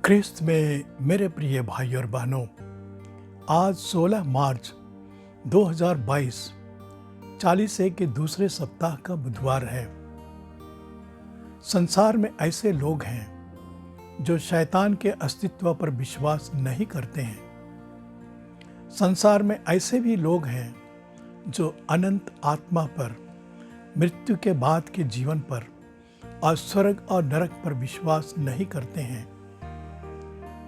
ख्रिस्त में मेरे प्रिय भाई और बहनों, आज 16 मार्च 2022 41 के दूसरे सप्ताह का बुधवार है। संसार में ऐसे लोग हैं जो शैतान के अस्तित्व पर विश्वास नहीं करते हैं। संसार में ऐसे भी लोग हैं जो अनंत आत्मा पर, मृत्यु के बाद के जीवन पर और स्वर्ग और नरक पर विश्वास नहीं करते हैं।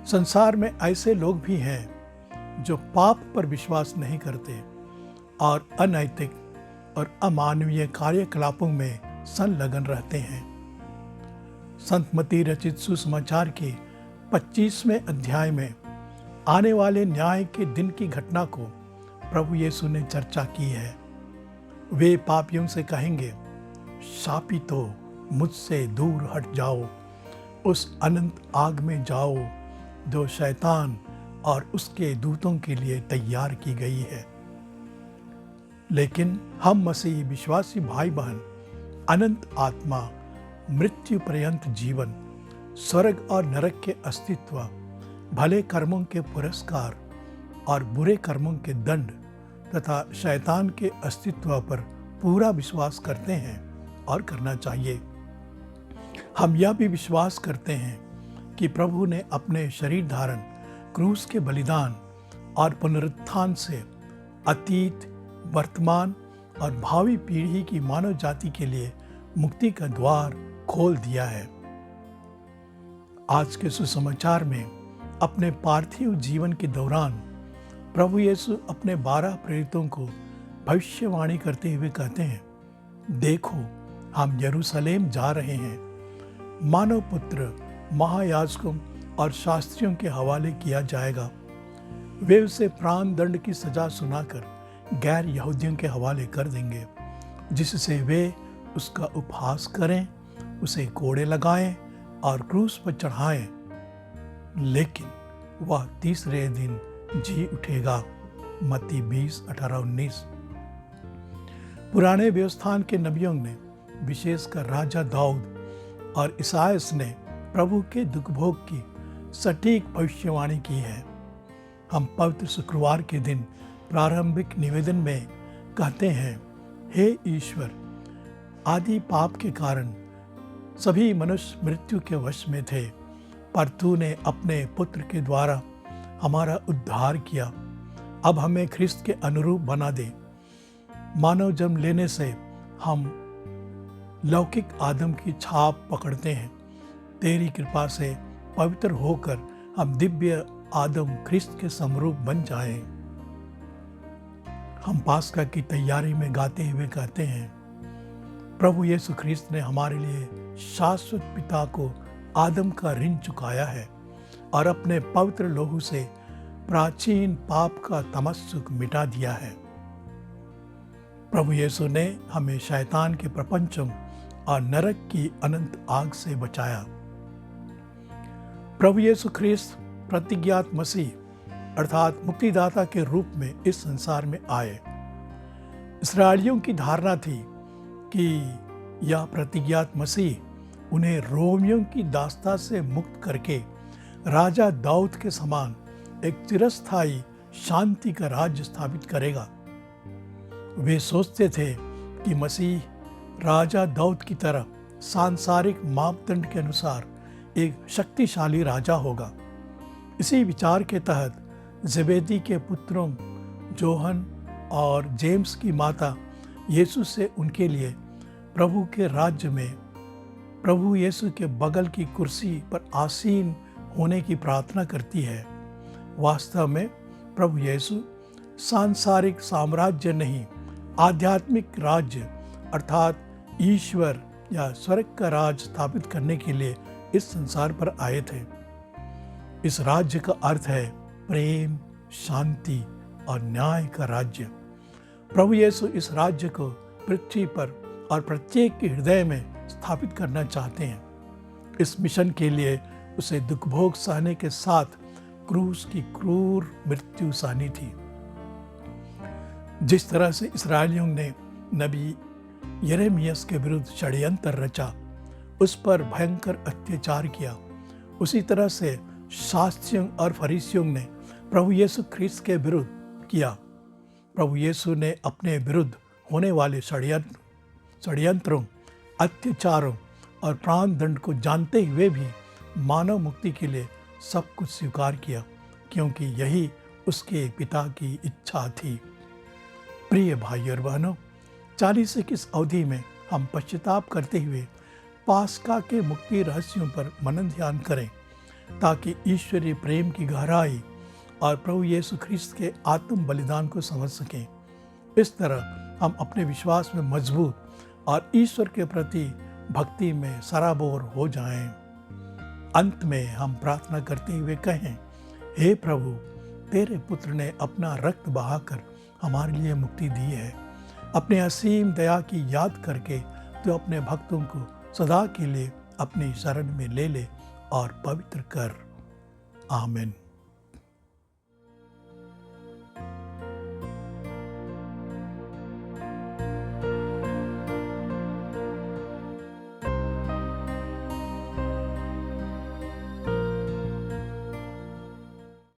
संसार में ऐसे लोग भी हैं जो पाप पर विश्वास नहीं करते और अनैतिक और अमानवीय कार्यकलापों में संलग्न रहते हैं। संत मत्ती रचित सुसमाचार के 25वें अध्याय में आने वाले न्याय के दिन की घटना को प्रभु यीशु ने चर्चा की है। वे पापियों से कहेंगे, शापितो, मुझसे दूर हट जाओ, उस अनंत आग में जाओ जो शैतान और उसके दूतों के लिए तैयार की गई है। लेकिन हम मसीही विश्वासी भाई बहन अनंत आत्मा, मृत्यु पर्यंत जीवन, स्वर्ग और नरक के अस्तित्व, भले कर्मों के पुरस्कार और बुरे कर्मों के दंड तथा शैतान के अस्तित्व पर पूरा विश्वास करते हैं और करना चाहिए। हम यह भी विश्वास करते हैं कि प्रभु ने अपने शरीर धारण, क्रूस के बलिदान और पुनरुत्थान से अतीत, वर्तमान और भावी पीढ़ी की मानव जाति के लिए मुक्ति का द्वार खोल दिया है। आज के सुसमाचार में अपने पार्थिव जीवन के दौरान प्रभु यीशु अपने 12 प्रेरितों को भविष्यवाणी करते हुए कहते हैं, देखो, हम यरूशलेम जा रहे हैं, मानव पुत्र महायाजकों और शास्त्रियों के हवाले किया जाएगा। वे उसे प्राण दंड की सजा सुनाकर गैर यहूदियों के हवाले कर देंगे, जिससे वे उसका उपहास करें, उसे कोड़े लगाएं और क्रूस पर चढ़ाएं, लेकिन वह तीसरे दिन जी उठेगा। मत्ती 20:18-19। पुराने व्यवस्थान के नबियों ने, विशेषकर राजा दाऊद और ईसायास ने प्रभु के दुख भोग की सटीक भविष्यवाणी की है। हम पवित्र शुक्रवार के दिन प्रारंभिक निवेदन में कहते हैं, हे ईश्वर, आदि पाप के कारण सभी मनुष्य मृत्यु के वश में थे, पर तूने अपने पुत्र के द्वारा हमारा उद्धार किया। अब हमें ख्रिस्त के अनुरूप बना दे। मानव जन्म लेने से हम लौकिक आदम की छाप पकड़ते हैं। तेरी कृपा से पवित्र होकर हम दिव्य आदम ख्रिस्त के समरूप बन जाएं। हम पास्का की तैयारी में गाते हुए कहते हैं, प्रभु यीशु ख्रिस्त ने हमारे लिए शाश्वत पिता को आदम का ऋण चुकाया है और अपने पवित्र लोहू से प्राचीन पाप का तमस्सुक मिटा दिया है। प्रभु यीशु ने हमें शैतान के प्रपंचों और नरक की अनंत आग से बचाया। प्रभु यीशु ख्रिस्त प्रतिज्ञात मसीह अर्थात मुक्तिदाता के रूप में इस संसार में आए। इस्राएलियों की धारणा थी कि यह प्रतिज्ञात मसीह उन्हें रोमियों की दास्ता से मुक्त करके राजा दाऊद के समान एक चिरस्थायी शांति का राज्य स्थापित करेगा। वे सोचते थे कि मसीह राजा दाऊद की तरह सांसारिक मापदंड के अनुसार एक शक्तिशाली राजा होगा। इसी विचार के तहत ज़ेबेदी के पुत्रों जोहन और जेम्स की माता यीशु से उनके लिए प्रभु के राज्य में प्रभु यीशु के बगल की कुर्सी पर आसीन होने की प्रार्थना करती है। वास्तव में प्रभु यीशु सांसारिक साम्राज्य नहीं, आध्यात्मिक राज्य अर्थात ईश्वर या स्वर्ग का राज स्थापित करने के लिए इस संसार पर आए थे। इस राज्य का अर्थ है प्रेम, शांति और न्याय का राज्य। प्रभु यीशु इस राज्य को पृथ्वी पर और प्रत्येक के हृदय में स्थापित करना चाहते हैं। इस मिशन के लिए उसे दुख भोग सहने के साथ क्रूस की क्रूर मृत्यु सहनी थी। जिस तरह से इस्राएलियों ने नबी यिर्मयाह के विरुद्ध षड्यंत्र रचा, उस पर भयंकर अत्याचार किया, उसी तरह से शास्त्रियों और फरीसियों ने प्रभु यीशु ख्रिस्त के विरुद्ध किया। प्रभु यीशु ने अपने विरुद्ध होने वाले षड्यंत्रों, अत्याचारों और प्राण दंड को जानते हुए भी मानव मुक्ति के लिए सब कुछ स्वीकार किया, क्योंकि यही उसके पिता की इच्छा थी। प्रिय भाई और बहनों, 40 की इस अवधि में हम पश्चाताप करते हुए पास्का के मुक्ति रहस्यों पर मनन ध्यान करें, ताकि ईश्वरीय प्रेम की गहराई और प्रभु यीशु ख्रिस्त के आत्म बलिदान को समझ सकें। इस तरह हम अपने विश्वास में मजबूत और ईश्वर के प्रति भक्ति में सराबोर हो जाएं। अंत में हम प्रार्थना करते हुए कहें, हे प्रभु, तेरे पुत्र ने अपना रक्त बहाकर हमारे लिए मुक्ति दी है। अपने असीम दया की याद करके तो अपने भक्तों को सदा के लिए अपनी शरण में ले ले और पवित्र कर। आमीन।